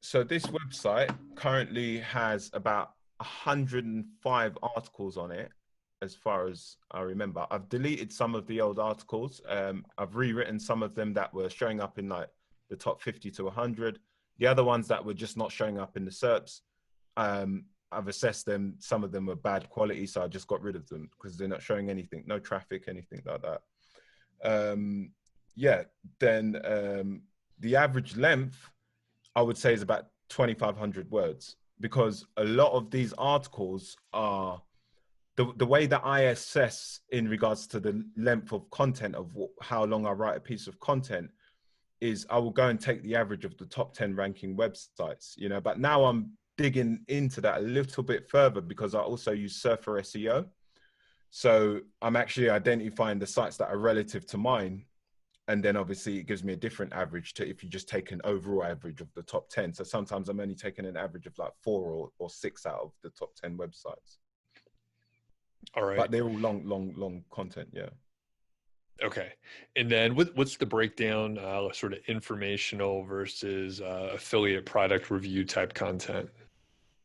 So this website currently has about 105 articles on it, as far as I remember. I've deleted some of the old articles. I've rewritten some of them that were showing up in like the top 50 to 100. The other ones that were just not showing up in the SERPs, I've assessed them. Some of them were bad quality, so I just got rid of them because they're not showing anything, no traffic, anything like that. Yeah, then the average length, I would say, is about 2,500 words, because a lot of these articles are, the way that I assess in regards to the length of content of how long I write a piece of content is I will go and take the average of the top 10 ranking websites, you know, but now I'm digging into that a little bit further because I also use Surfer SEO. So I'm actually identifying the sites that are relative to mine. And then obviously it gives me a different average to if you just take an overall average of the top 10. So sometimes I'm only taking an average of like 4 or 6 out of the top 10 websites. All right. But they're all long content, yeah. Okay. And then what's the breakdown, sort of informational versus affiliate product review type content?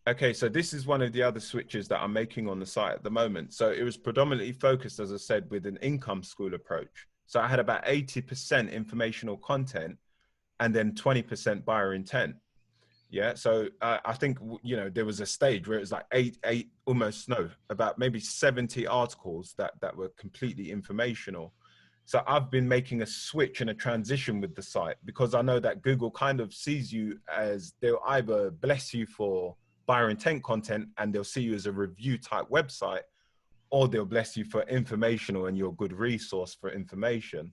Okay, so this is one of the other switches that I'm making on the site at the moment. So it was predominantly focused, as I said, with an income school approach. So I had about 80% informational content and then 20% buyer intent. Yeah. So I think, you know, there was a stage where it was like about maybe 70 articles that were completely informational. So I've been making a switch and a transition with the site because I know that Google kind of sees you as, they'll either bless you for buyer intent content and they'll see you as a review type website, or they'll bless you for informational and you're a good resource for information.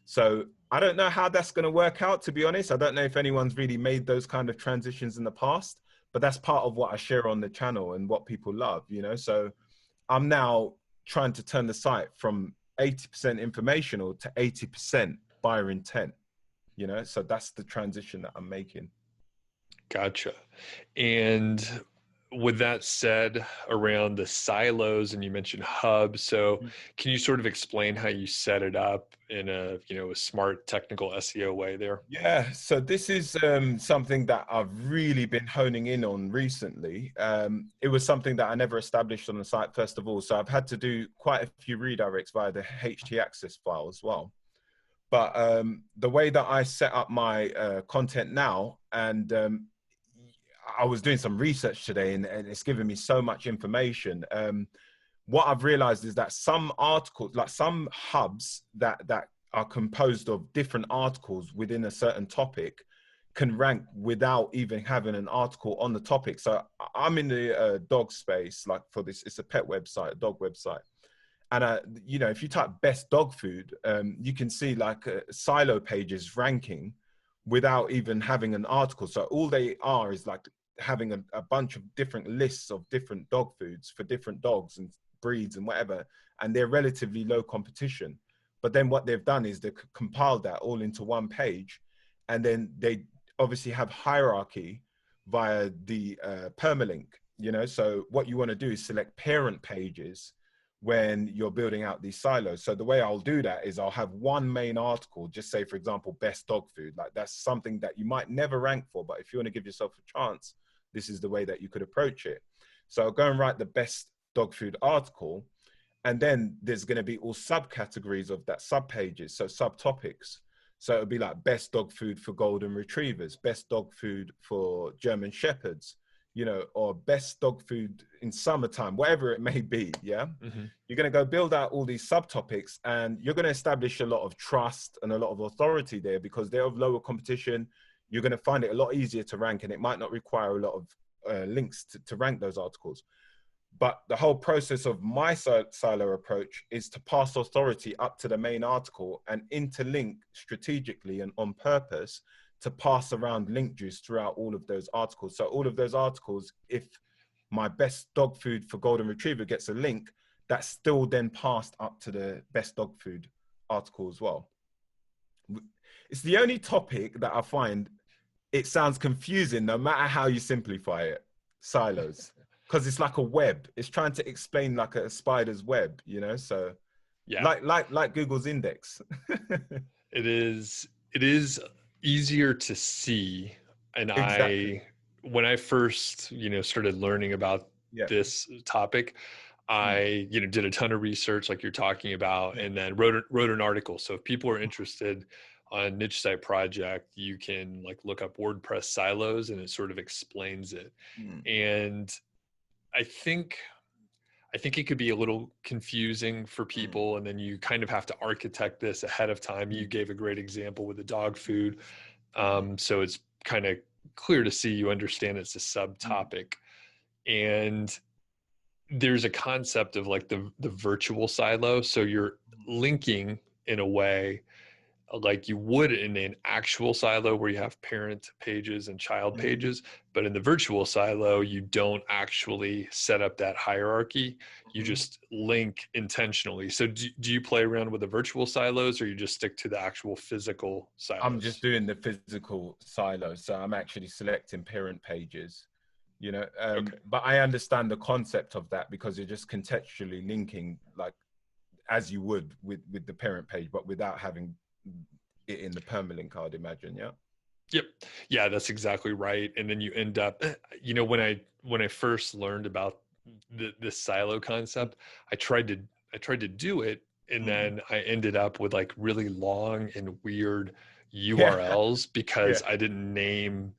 So I don't know how that's going to work out, to be honest. I don't know if anyone's really made those kind of transitions in the past, but that's part of what I share on the channel and what people love, you know? So I'm now trying to turn the site from 80% informational to 80% buyer intent, you know? So that's the transition that I'm making. Gotcha. And with that said, around the silos, and you mentioned hubs, so can you sort of explain how you set it up in a, you know, a smart technical SEO way there? Yeah, so this is something that I've really been honing in on recently. It was something that I never established on the site, first of all. So I've had to do quite a few redirects via the htaccess file as well. But the way that I set up my content now, and I was doing some research today, and it's given me so much information. What I've realized is that some articles, like some hubs that are composed of different articles within a certain topic, can rank without even having an article on the topic. So I'm in the dog space, like for this, it's a pet website, a dog website. And, you know, if you type best dog food, you can see like silo pages ranking without even having an article. So all they are is like having a bunch of different lists of different dog foods for different dogs and breeds and whatever. And they're relatively low competition. But then what they've done is they compiled that all into one page. And then they obviously have hierarchy via the permalink, you know? So what you want to do is select parent pages when you're building out these silos. So the way I'll do that is I'll have one main article, just say, for example, best dog food. Like that's something that you might never rank for, but if you want to give yourself a chance, this is the way that you could approach it. So I'll go and write the best dog food article. And then there's going to be all subcategories of that subpages, so subtopics. So it'll be like best dog food for golden retrievers, best dog food for German shepherds, you know, or best dog food in summertime, whatever it may be. Yeah. Mm-hmm. You're going to go build out all these subtopics, and you're going to establish a lot of trust and a lot of authority there because they're of lower competition. You're going to find it a lot easier to rank, and it might not require a lot of links to rank those articles. But the whole process of my silo approach is to pass authority up to the main article and interlink strategically and on purpose to pass around link juice throughout all of those articles. So all of those articles, if my best dog food for golden retriever gets a link, that's still then passed up to the best dog food article as well. It's the only topic that I find it sounds confusing no matter how you simplify it, silos. Because it's like a web. It's trying to explain like a spider's web, you know? So yeah, like Google's index. It is easier to see And Exactly. when I first, started learning about Yeah. this topic, Mm. I, did a ton of research like you're talking about, Yeah. and then wrote an article. So if people are interested on niche site project, you can like look up WordPress silos and it sort of explains it. Mm. And I think it could be a little confusing for Mm. people, and then you kind of have to architect this ahead of time. You Mm. gave a great example with the dog food. Mm. So it's kind of clear to see you understand it's a Mm. subtopic. And there's a concept of like the virtual silo. So you're linking in a way like you would in an actual silo where you have parent pages and child Mm. pages, but in the virtual silo you don't actually set up that hierarchy. You Mm. just link intentionally. So do you play around with the virtual silos, or you just stick to the actual physical I'm just silos? doing the physical silo, so I'm actually selecting parent pages, Okay. but I understand the concept of that because you're just contextually linking like as you would with the parent page, but without having it in the permalink, I'd imagine. Yeah. Yep. Yeah, that's exactly right. And then you end up, when I first learned about this silo concept, I tried to do it, and Mm. then I ended up with like really long and weird Yeah. URLs Yeah. because I didn't name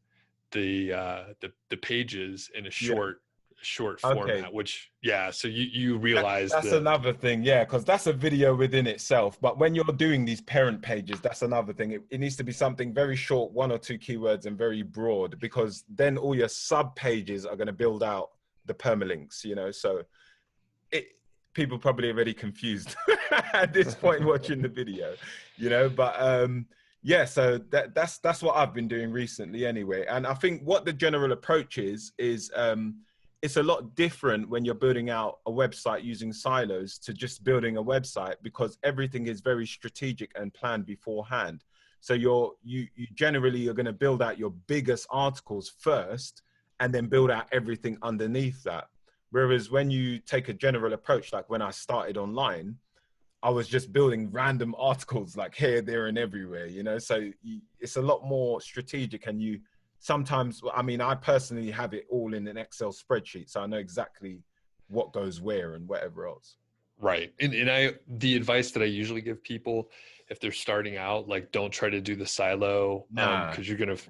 the pages in a Yeah. short Okay. format, which, yeah, so you realize That's that. another thing, yeah, because that's a video within itself. But when you're doing these parent pages, that's another thing. It needs to be something very short, 1 or 2 keywords, and very broad, because then all your sub pages are going to build out the permalinks. So it, people probably already confused at this point watching the video. But yeah, so that's what I've been doing recently anyway. And I think what the general approach is it's a lot different when you're building out a website using silos to just building a website, because everything is very strategic and planned beforehand. So you generally are going to build out your biggest articles first and then build out everything underneath that. Whereas when you take a general approach, like when I started online, I was just building random articles like here, there, and everywhere, So it's a lot more strategic, and you sometimes, I mean, I personally have it all in an Excel spreadsheet, so I know exactly what goes where and whatever else. Right. And the advice that I usually give people if they're starting out, like, don't try to do the silo, Nah. because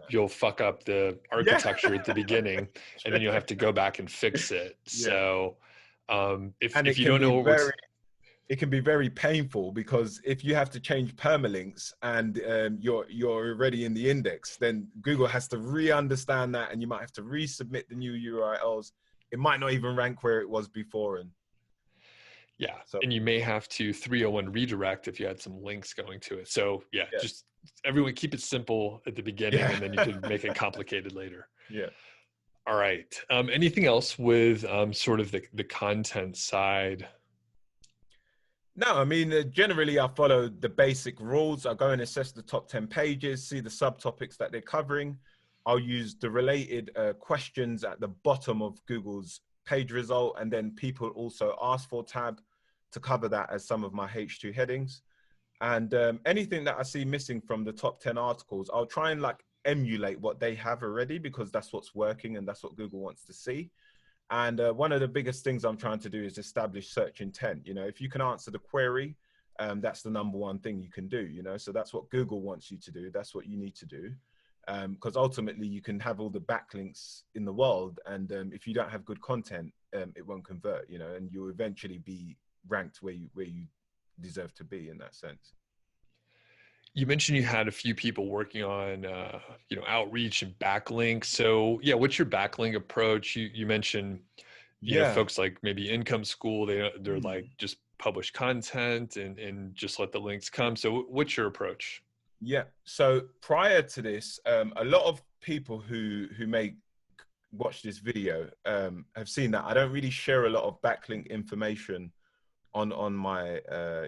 you'll fuck up the Yeah. architecture at the beginning, and then you'll have to go back and fix it. Yeah. So And if you don't know what's it can be very painful, because if you have to change permalinks and you're already in the index, then Google has to re-understand that, and you might have to resubmit the new URLs. It might not even rank where it was before, and yeah, so and you may have to 301 redirect if you had some links going to it. So yeah, yeah, just everyone keep it simple at the beginning, yeah, and then you can make it complicated later. yeah. All right. Anything else with sort of the content side? No, I mean, generally I follow the basic rules. I go and assess the top 10 pages, see the subtopics that they're covering. I'll use the related questions at the bottom of Google's page result, and then people also ask for tab to cover that as some of my H2 headings. And anything that I see missing from the top 10 articles, I'll try and like emulate what they have already, because that's what's working and that's what Google wants to see. And one of the biggest things I'm trying to do is establish search intent. If you can answer the query, that's the number one thing you can do, So that's what Google wants you to do. That's what you need to do. Because ultimately you can have all the backlinks in the world. And if you don't have good content, it won't convert, and you'll eventually be ranked where you deserve to be in that sense. You mentioned you had a few people working on, outreach and backlinks. So yeah, what's your backlink approach? You mentioned, Yeah. folks like maybe Income School, they're Hmm. like just publish content and just let the links come. So what's your approach? Yeah. So prior to this, a lot of people who may watch this video have seen that I don't really share a lot of backlink information on my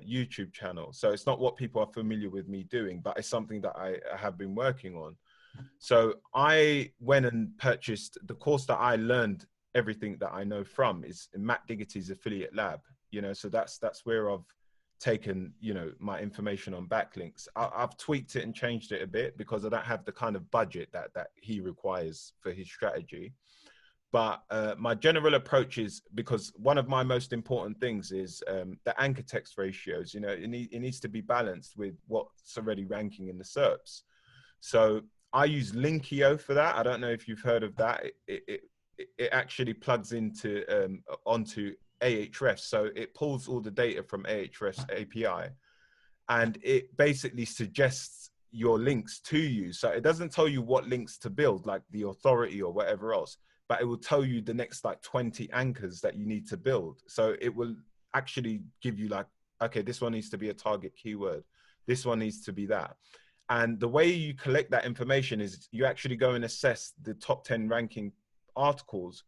YouTube channel. So it's not what people are familiar with me doing, but it's something that I have been working on. So I went and purchased the course that I learned everything that I know from is Matt Diggity's Affiliate Lab. So that's where I've taken, you know, my information on backlinks. I've tweaked it and changed it a bit because I don't have the kind of budget that he requires for his strategy. But my general approach is, because one of my most important things is the anchor text ratios. You know, it needs to be balanced with what's already ranking in the SERPs. So I use Linkio for that. I don't know if you've heard of that. It actually plugs into onto Ahrefs. So it pulls all the data from Ahrefs API, and it basically suggests your links to you. So it doesn't tell you what links to build, like the authority or whatever else, but it will tell you the next like 20 anchors that you need to build. So it will actually give you like, okay, this one needs to be a target keyword. This one needs to be that. And the way you collect that information is you actually go and assess the top 10 ranking articles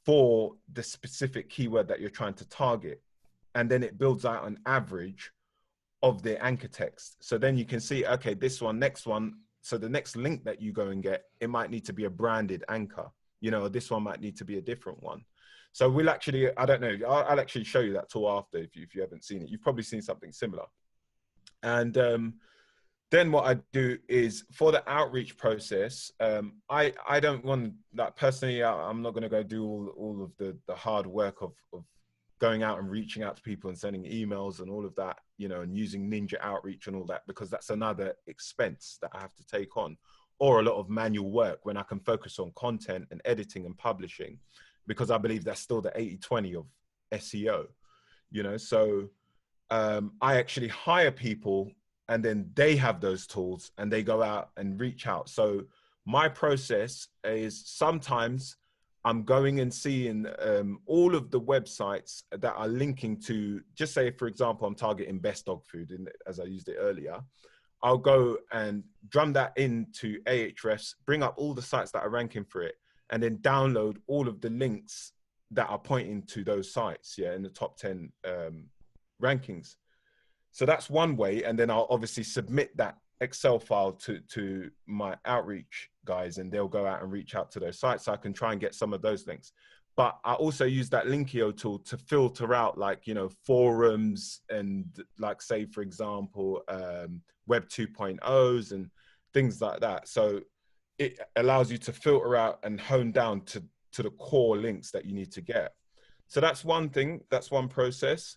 for the specific keyword that you're trying to target. And then it builds out an average of the anchor text. So then you can see, okay, this one, next one. So the next link that you go and get, it might need to be a branded anchor. You know, this one might need to be a different one. So we'll actually, I don't know, I'll actually show you that tool after if you haven't seen it. You've probably seen something similar. And then what I do is for the outreach process, I don't want, like personally, I'm not going to go do all of the hard work of going out and reaching out to people and sending emails and all of that, you know, and using Ninja Outreach and all that, because that's another expense that I have to take on, or a lot of manual work when I can focus on content and editing and publishing, because I believe that's still the 80-20 of SEO, you know. So I actually hire people, and then they have those tools and they go out and reach out. So my process is sometimes I'm going and seeing all of the websites that are linking to, just say, for example, I'm targeting best dog food, as I used it earlier. I'll go and drum that into Ahrefs, bring up all the sites that are ranking for it, and then download all of the links that are pointing to those sites, yeah, in the top 10 rankings. So that's one way. And then I'll obviously submit that Excel file to my outreach guys, and they'll go out and reach out to those sites. So I can try and get some of those links. But I also use that Linkio tool to filter out, like, you know, forums and, like, say, for example, Web 2.0s and things like that. So it allows you to filter out and hone down to the core links that you need to get. So that's one thing. That's one process.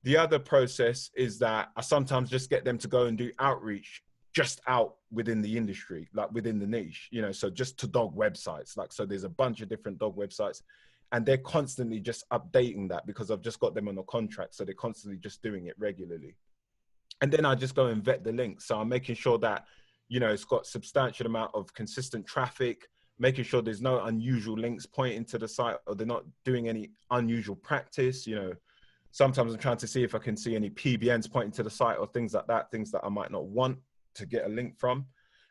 The other process is that I sometimes just get them to go and do outreach just out within the industry, like within the niche, you know, so just to dog websites. Like, so there's a bunch of different dog websites, and they're constantly just updating that because I've just got them on a contract. So they're constantly just doing it regularly. And then I just go and vet the links. So I'm making sure that, you know, it's got substantial amount of consistent traffic, making sure there's no unusual links pointing to the site, or they're not doing any unusual practice. You know, sometimes I'm trying to see if I can see any PBNs pointing to the site or things like that, things that I might not want to get a link from.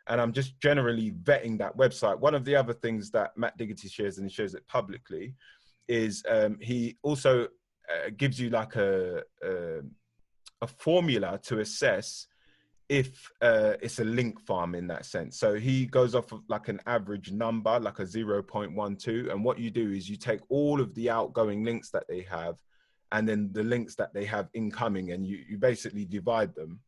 And I'm just generally vetting that website. One of the other things that Matt Diggity shares, and he shares it publicly, is he also gives you like a formula to assess if it's a link farm in that sense. So he goes off of like an average number, like a 0.12. And what you do is you take all of the outgoing links that they have, and then the links that they have incoming, and you basically divide them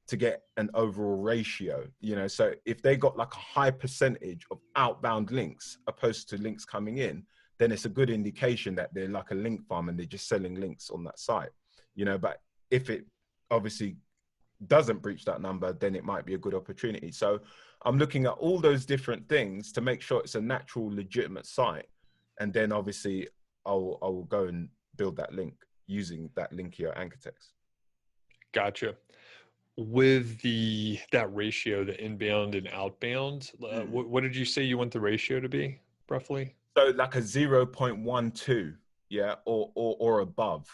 to get an overall ratio, you know. So if they got like a high percentage of outbound links opposed to links coming in, then it's a good indication that they're like a link farm and they're just selling links on that site, you know. But if it obviously doesn't breach that number, then it might be a good opportunity. So I'm looking at all those different things to make sure it's a natural, legitimate site. And then obviously I will go and build that link using that Linkio anchor text. Gotcha. With that ratio, the inbound and outbound, what did you say you want the ratio to be roughly? So like a 0.12, yeah, or above.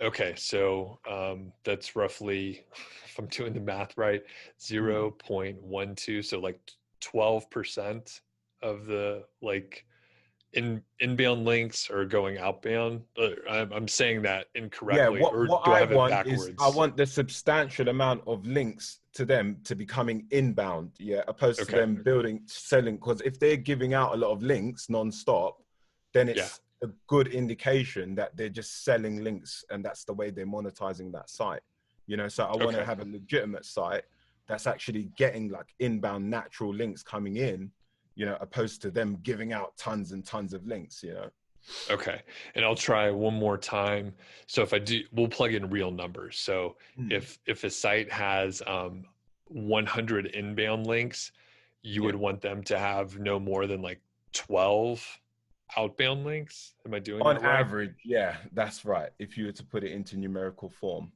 Okay, so that's roughly, if I'm doing the math right, 0.12. So like 12% of the like inbound links are going outbound. I'm saying that Yeah, incorrectly, or what do I I have it want is I backwards? want the substantial amount of links to them to be coming inbound, yeah, opposed to Okay, them selling. Because if they're giving out a lot of links non-stop, then yeah, a good indication that they're just selling links and that's the way they're monetizing that site. You know, so I want to have a legitimate site that's actually getting like inbound natural links coming in, you know, opposed to them giving out tons and tons of links, you know. Okay. And I'll try one more time. So if I do, we'll plug in real numbers. So if a site has 100 inbound links, you would want them to have no more than like 12 outbound links. Am I doing On that right? average, yeah, that's right. If you were to put it into numerical form.